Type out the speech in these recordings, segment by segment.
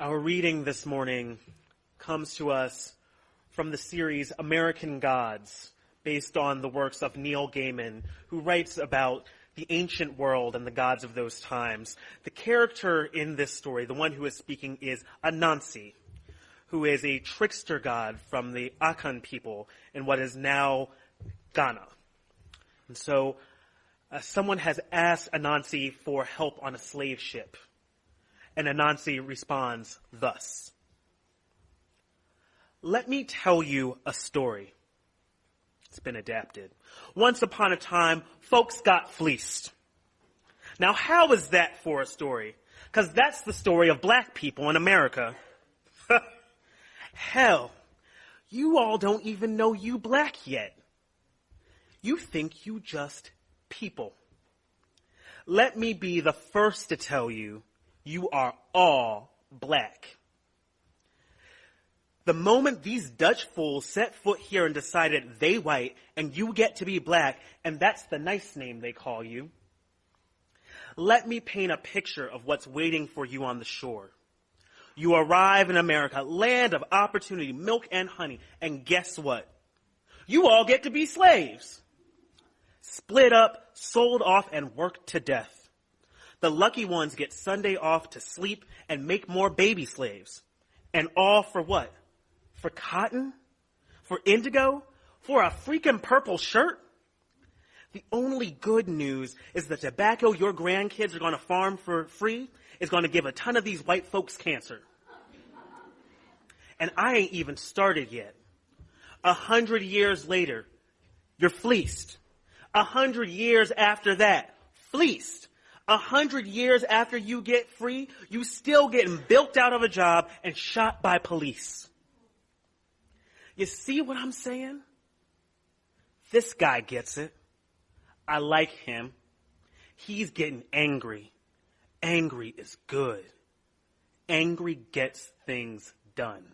Our reading this morning comes to us from the series American Gods, based on the works of Neil Gaiman, who writes about the ancient world and the gods of those times. The character in this story, the one who is speaking, is Anansi, who is a trickster god from the Akan people in what is now Ghana. And so someone has asked Anansi for help on a slave ship. And Anansi responds thus: "Let me tell you a story." It's been adapted. Once upon a time, folks got fleeced. Now, how is that for a story? Because that's the story of black people in America. Hell, you all don't even know you black yet. You think you just people. Let me be the first to tell you, you are all black. The moment these Dutch fools set foot here and decided they white and you get to be black, and that's the nice name they call you, let me paint a picture of what's waiting for you on the shore. You arrive in America, land of opportunity, milk and honey, and guess what? You all get to be slaves. Split up, sold off, and worked to death. The lucky ones get Sunday off to sleep and make more baby slaves. And all for what? For cotton? For indigo? For a freaking purple shirt? The only good news is the tobacco your grandkids are going to farm for free is going to give a ton of these white folks cancer. And I ain't even started yet. 100 years later, you're fleeced. 100 years after that, fleeced. 100 years after you get free, you still getting bilked out of a job and shot by police. You see what I'm saying? This guy gets it. I like him. He's getting angry. Angry is good. Angry gets things done.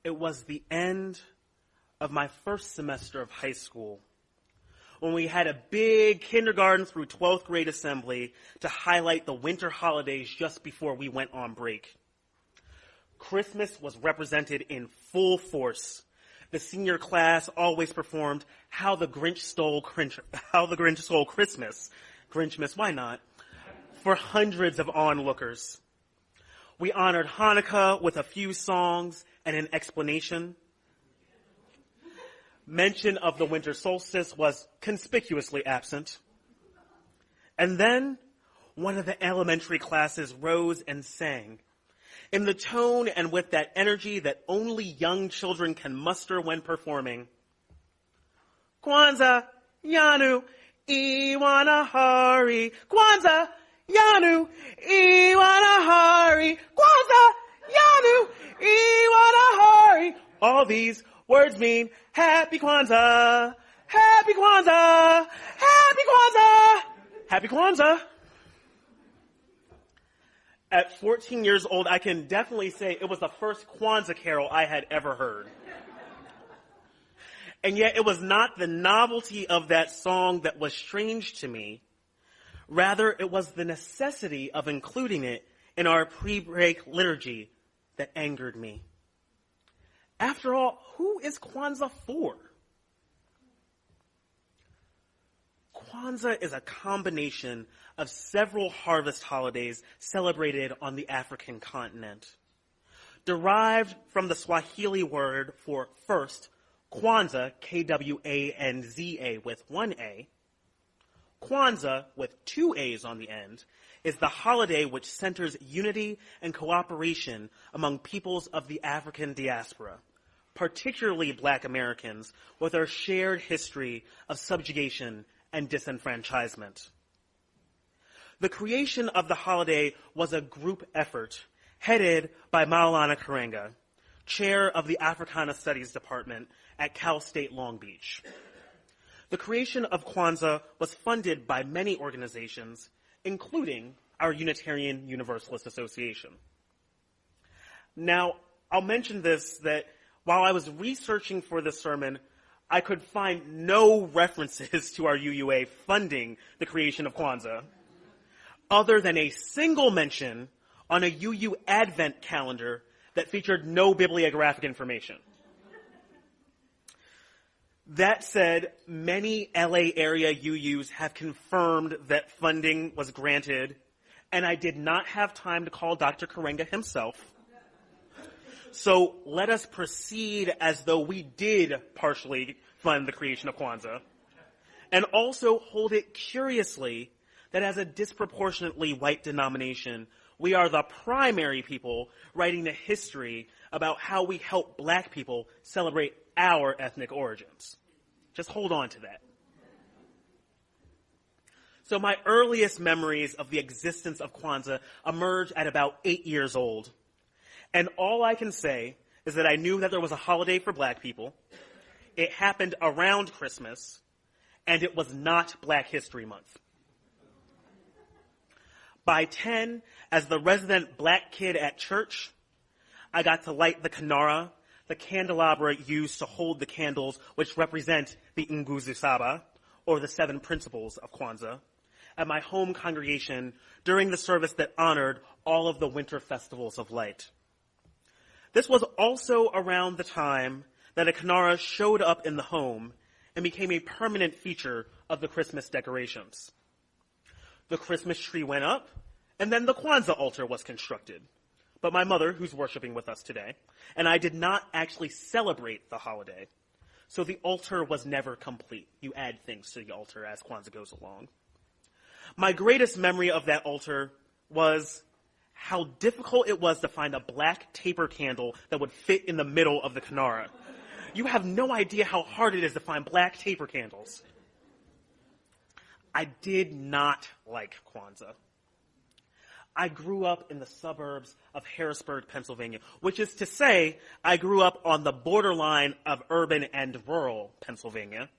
It was the end of my first semester of high school when we had a big kindergarten through 12th grade assembly to highlight the winter holidays just before we went on break. Christmas was represented in full force. The senior class always performed How the Grinch Stole Christmas. Grinchmas, why not? For hundreds of onlookers. We honored Hanukkah with a few songs and an explanation. Mention of the winter solstice was conspicuously absent. And then one of the elementary classes rose and sang, in the tone and with that energy that only young children can muster when performing. Kwanzaa, Yanu, Iwanahari. Kwanzaa, Yanu, Iwanahari. Kwanzaa, Yanu, Iwanahari. All these words mean Happy Kwanzaa, Happy Kwanzaa, Happy Kwanzaa, Happy Kwanzaa. At 14 years old, I can definitely say it was the first Kwanzaa carol I had ever heard. And yet it was not the novelty of that song that was strange to me. Rather, it was the necessity of including it in our pre-break liturgy that angered me. After all, who is Kwanzaa for? Kwanzaa is a combination of several harvest holidays celebrated on the African continent. Derived from the Swahili word for first, Kwanzaa, K-W-A-N-Z-A with one A, Kwanzaa, with two A's on the end, is the holiday which centers unity and cooperation among peoples of the African diaspora, particularly Black Americans, with our shared history of subjugation and disenfranchisement. The creation of the holiday was a group effort headed by Maulana Karenga, chair of the Africana Studies Department at Cal State Long Beach. The creation of Kwanzaa was funded by many organizations, including our Unitarian Universalist Association. Now, I'll mention this, that while I was researching for this sermon, I could find no references to our UUA funding the creation of Kwanzaa, other than a single mention on a UU Advent calendar that featured no bibliographic information. That said, many LA area UUs have confirmed that funding was granted, and I did not have time to call Dr. Karenga himself. So let us proceed as though we did partially fund the creation of Kwanzaa, and also hold it curiously that as a disproportionately white denomination, we are the primary people writing the history about how we help black people celebrate our ethnic origins. Just hold on to that. So my earliest memories of the existence of Kwanzaa emerged at about 8 years old. And all I can say is that I knew that there was a holiday for black people. It happened around Christmas, and it was not Black History Month. By 10, as the resident black kid at church, I got to light the kinara, the candelabra used to hold the candles which represent the Nguzo Saba, or the 7 principles of Kwanzaa, at my home congregation during the service that honored all of the winter festivals of light. This was also around the time that a kinara showed up in the home and became a permanent feature of the Christmas decorations. The Christmas tree went up, and then the Kwanzaa altar was constructed. But my mother, who's worshiping with us today, and I did not actually celebrate the holiday, so the altar was never complete. You add things to the altar as Kwanzaa goes along. My greatest memory of that altar was how difficult it was to find a black taper candle that would fit in the middle of the kinara. You have no idea how hard it is to find black taper candles. I did not like Kwanzaa. I grew up in the suburbs of Harrisburg, Pennsylvania, which is to say, I grew up on the borderline of urban and rural Pennsylvania.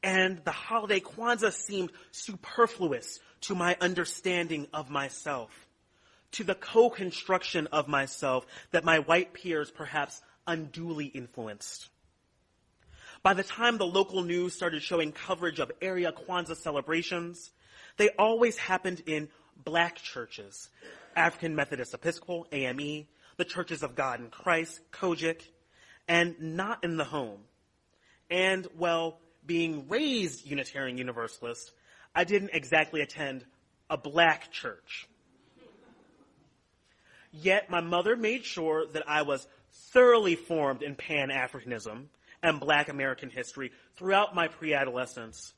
And the holiday Kwanzaa seemed superfluous to my understanding of myself, to the co-construction of myself that my white peers perhaps unduly influenced. By the time the local news started showing coverage of area Kwanzaa celebrations, they always happened in black churches, African Methodist Episcopal, AME, the Churches of God in Christ, Kojic, and not in the home. And, well, being raised Unitarian Universalist, I didn't exactly attend a black church. Yet my mother made sure that I was thoroughly formed in Pan-Africanism and Black American history throughout my pre-adolescence.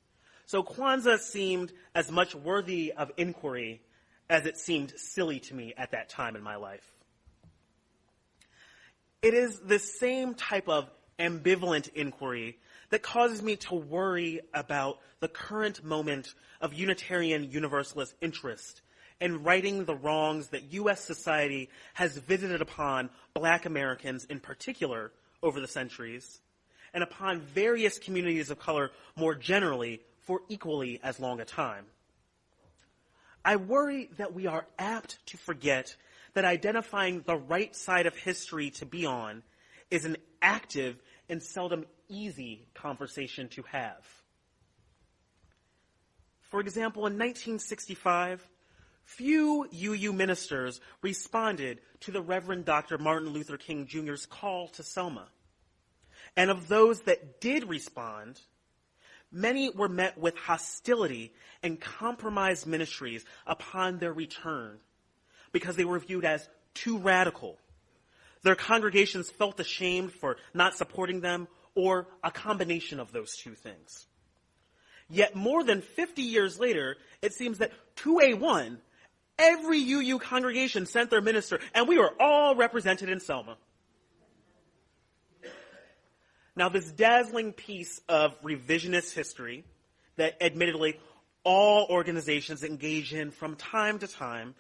So Kwanzaa seemed as much worthy of inquiry as it seemed silly to me at that time in my life. It is this same type of ambivalent inquiry that causes me to worry about the current moment of Unitarian Universalist interest in righting the wrongs that U.S. society has visited upon Black Americans in particular over the centuries, and upon various communities of color more generally for equally as long a time. I worry that we are apt to forget that identifying the right side of history to be on is an active and seldom easy conversation to have. For example, in 1965, few UU ministers responded to the Reverend Dr. Martin Luther King Jr.'s call to Selma. And of those that did respond, many were met with hostility and compromised ministries upon their return because they were viewed as too radical. Their congregations felt ashamed for not supporting them, or a combination of those two things. Yet more than 50 years later, it seems that 2A1, every UU congregation sent their minister, and we were all represented in Selma. Now, this dazzling piece of revisionist history that admittedly all organizations engage in from time to time,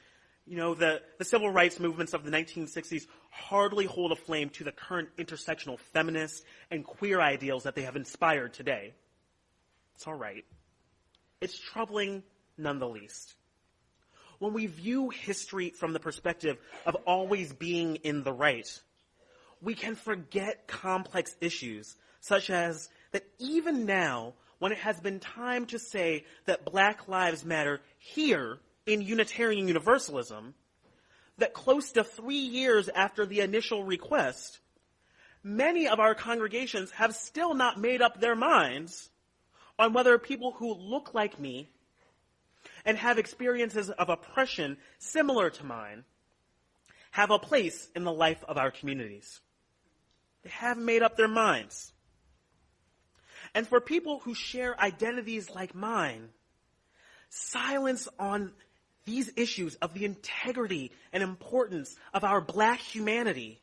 the civil rights movements of the 1960s hardly hold a flame to the current intersectional feminist and queer ideals that they have inspired today. It's all right. It's troubling none the least. when we view history from the perspective of always being in the right, we can forget complex issues, such as that even now, when it has been time to say that Black lives matter here in Unitarian Universalism, that close to 3 years after the initial request, many of our congregations have still not made up their minds on whether people who look like me and have experiences of oppression similar to mine have a place in the life of our communities. They haven't made up their minds. And for people who share identities like mine, silence on these issues of the integrity and importance of our Black humanity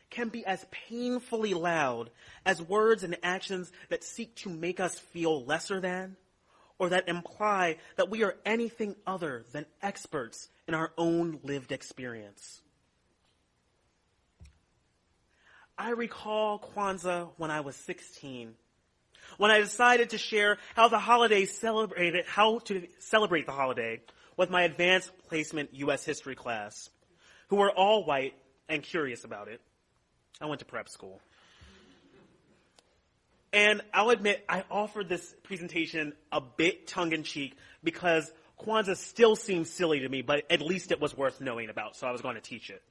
can be as painfully loud as words and actions that seek to make us feel lesser than, or that imply that we are anything other than experts in our own lived experience. I recall Kwanzaa when I was 16, when I decided to share how to celebrate the holiday with my advanced placement U.S. history class, who were all white and curious about it. I went to prep school. And I'll admit, I offered this presentation a bit tongue-in-cheek because Kwanzaa still seems silly to me, but at least it was worth knowing about, so I was going to teach it.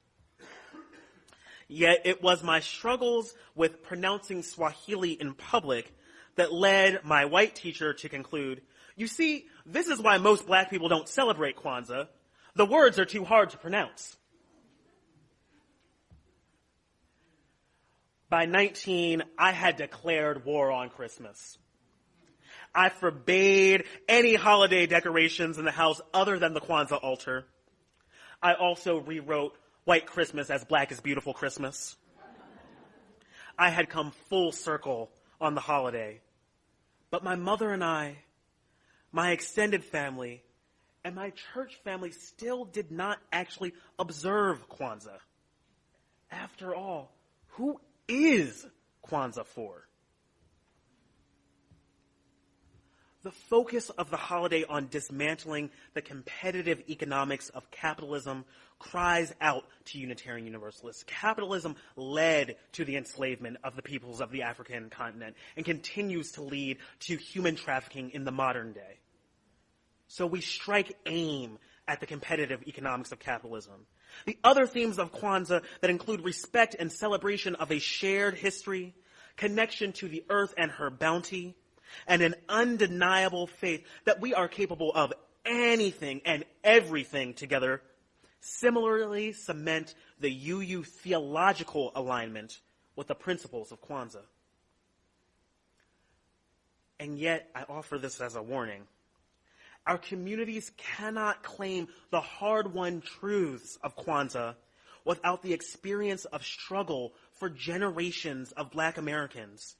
Yet it was my struggles with pronouncing Swahili in public that led my white teacher to conclude, you see, this is why most Black people don't celebrate Kwanzaa. The words are too hard to pronounce. By 19, I had declared war on Christmas. I forbade any holiday decorations in the house other than the Kwanzaa altar. I also rewrote White Christmas as Black is Beautiful Christmas. I had come full circle on the holiday. But my mother and I, my extended family, and my church family still did not actually observe Kwanzaa. After all, who is Kwanzaa for? The focus of the holiday on dismantling the competitive economics of capitalism cries out to Unitarian Universalists. Capitalism led to the enslavement of the peoples of the African continent and continues to lead to human trafficking in the modern day. So we strike aim at the competitive economics of capitalism. The other themes of Kwanzaa that include respect and celebration of a shared history, connection to the earth and her bounty, and an undeniable faith that we are capable of anything and everything together, similarly cement the UU theological alignment with the principles of Kwanzaa. And yet, I offer this as a warning. Our communities cannot claim the hard-won truths of Kwanzaa without the experience of struggle for generations of Black Americans,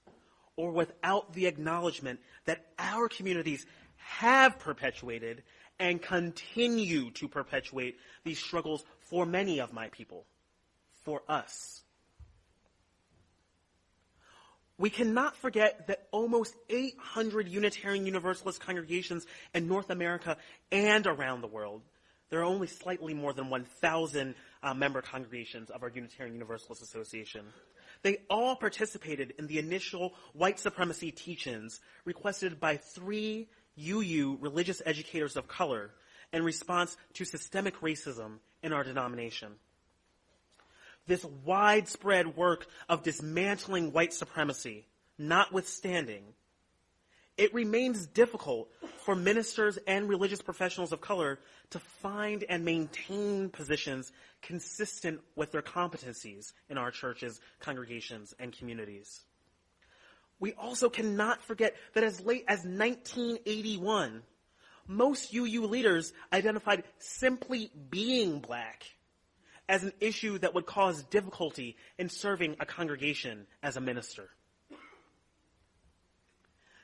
or without the acknowledgement that our communities have perpetuated and continue to perpetuate these struggles for many of my people, for us. We cannot forget that almost 800 Unitarian Universalist congregations in North America and around the world, there are only slightly more than 1,000 member congregations of our Unitarian Universalist Association. They all participated in the initial white supremacy teach-ins requested by 3 UU religious educators of color in response to systemic racism in our denomination. This widespread work of dismantling white supremacy notwithstanding, it remains difficult for ministers and religious professionals of color to find and maintain positions consistent with their competencies in our churches, congregations, and communities. We also cannot forget that as late as 1981, most UU leaders identified simply being Black as an issue that would cause difficulty in serving a congregation as a minister.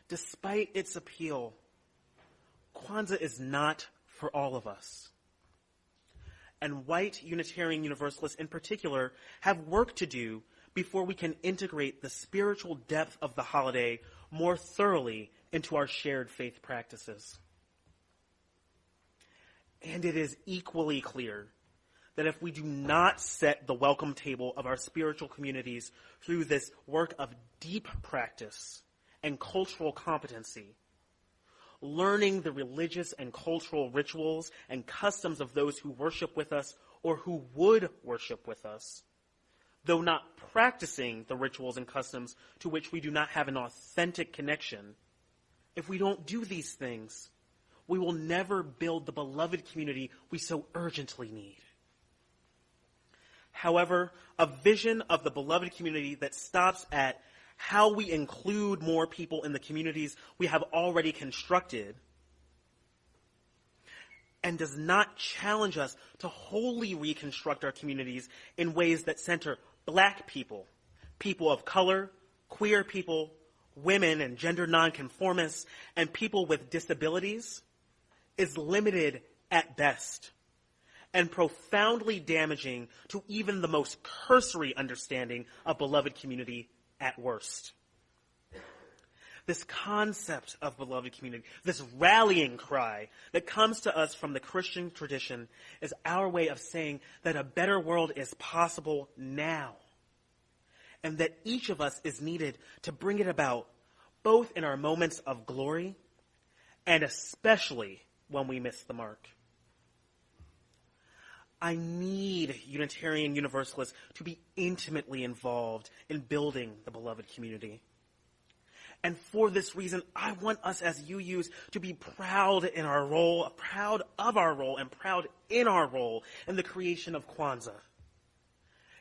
Despite its appeal, Kwanzaa is not for all of us. And white Unitarian Universalists in particular have work to do before we can integrate the spiritual depth of the holiday more thoroughly into our shared faith practices. And it is equally clear that if we do not set the welcome table of our spiritual communities through this work of deep practice and cultural competency, learning the religious and cultural rituals and customs of those who worship with us or who would worship with us, though not practicing the rituals and customs to which we do not have an authentic connection, if we don't do these things, we will never build the beloved community we so urgently need. However, a vision of the beloved community that stops at how we include more people in the communities we have already constructed and does not challenge us to wholly reconstruct our communities in ways that center Black people, people of color, queer people, women and gender nonconformists, and people with disabilities is limited at best and profoundly damaging to even the most cursory understanding of beloved community at worst. This concept of beloved community, this rallying cry that comes to us from the Christian tradition is our way of saying that a better world is possible now, and that each of us is needed to bring it about, both in our moments of glory and especially when we miss the mark. I need Unitarian Universalists to be intimately involved in building the beloved community. And for this reason, I want us as UUs to be proud in our role, proud of our role, and proud in our role in the creation of Kwanzaa.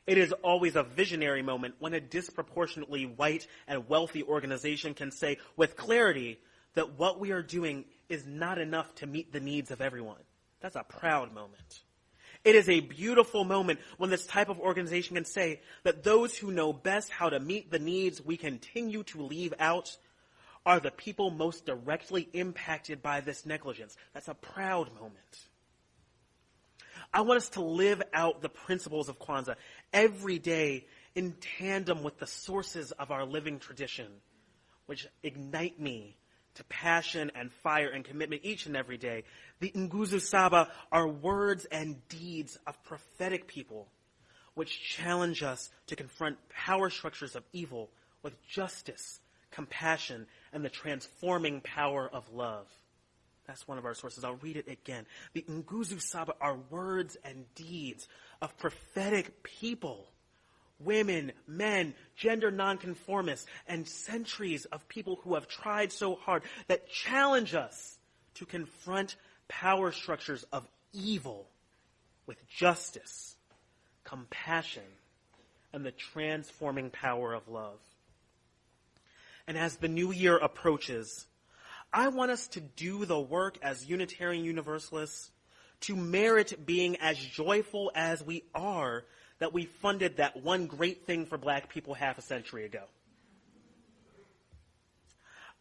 It is always a visionary moment when a disproportionately white and wealthy organization can say with clarity that what we are doing is not enough to meet the needs of everyone. That's a proud moment. It is a beautiful moment when this type of organization can say that those who know best how to meet the needs we continue to leave out are the people most directly impacted by this negligence. That's a proud moment. I want us to live out the principles of Kwanzaa every day in tandem with the sources of our living tradition, which ignite me to passion and fire and commitment each and every day. The Nguzo Saba are words and deeds of prophetic people, which challenge us to confront power structures of evil with justice, compassion, and the transforming power of love. That's one of our sources. I'll read it again. The Nguzo Saba are words and deeds of prophetic people, women, men, gender nonconformists, and centuries of people who have tried so hard that challenge us to confront power structures of evil with justice, compassion, and the transforming power of love. And as the new year approaches, I want us to do the work as Unitarian Universalists to merit being as joyful as we are that we funded that one great thing for Black people half a century ago.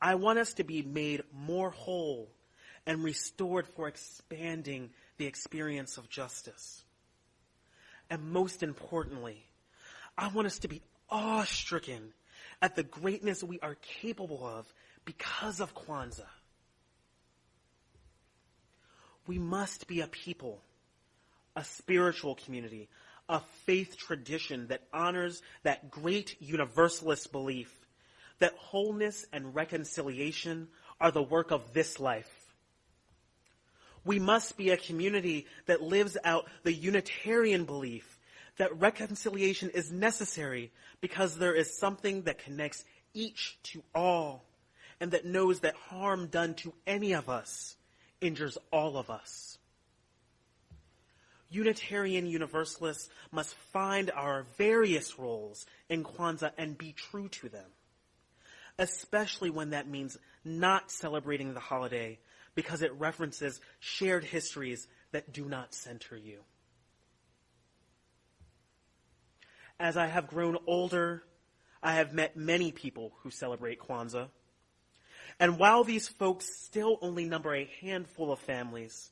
I want us to be made more whole and restored for expanding the experience of justice. And most importantly, I want us to be awe-stricken at the greatness we are capable of because of Kwanzaa. We must be a people, a spiritual community, a faith tradition that honors that great universalist belief that wholeness and reconciliation are the work of this life. We must be a community that lives out the Unitarian belief that reconciliation is necessary because there is something that connects each to all, and that knows that harm done to any of us injures all of us. Unitarian Universalists must find our various roles in Kwanzaa and be true to them, especially when that means not celebrating the holiday because it references shared histories that do not center you. As I have grown older, I have met many people who celebrate Kwanzaa. And while these folks still only number a handful of families,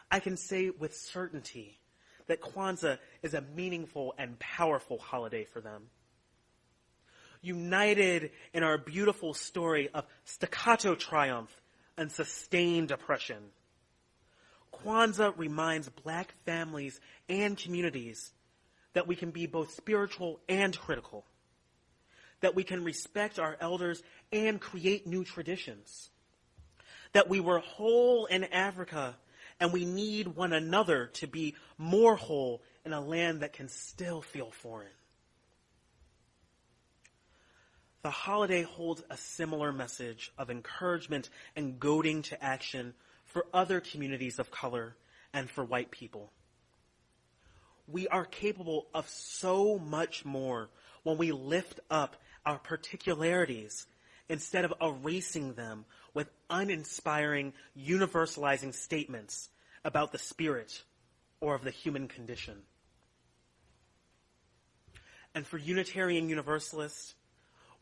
I can say with certainty that Kwanzaa is a meaningful and powerful holiday for them. United in our beautiful story of staccato triumph and sustained oppression, Kwanzaa reminds Black families and communities that we can be both spiritual and critical, that we can respect our elders and create new traditions, that we were whole in Africa and we need one another to be more whole in a land that can still feel foreign. The holiday holds a similar message of encouragement and goading to action for other communities of color and for white people. We are capable of so much more when we lift up our particularities instead of erasing them with uninspiring, universalizing statements about the spirit or of the human condition. And for Unitarian Universalists,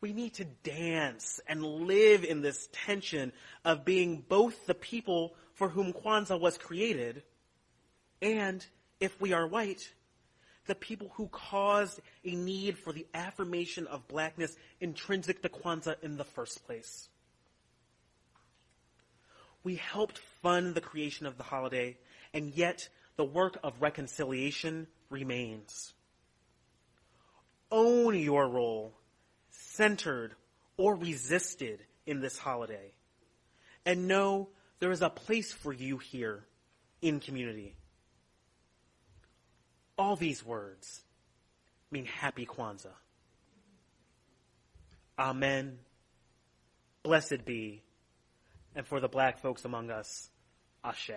we need to dance and live in this tension of being both the people for whom Kwanzaa was created and, if we are white, the people who caused a need for the affirmation of blackness intrinsic to Kwanzaa in the first place. We helped fund the creation of the holiday, and yet the work of reconciliation remains. Own your role, centered or resisted in this holiday, and know there is a place for you here in community. All these words mean Happy Kwanzaa. Amen. Blessed be. And for the Black folks among us, Ashe.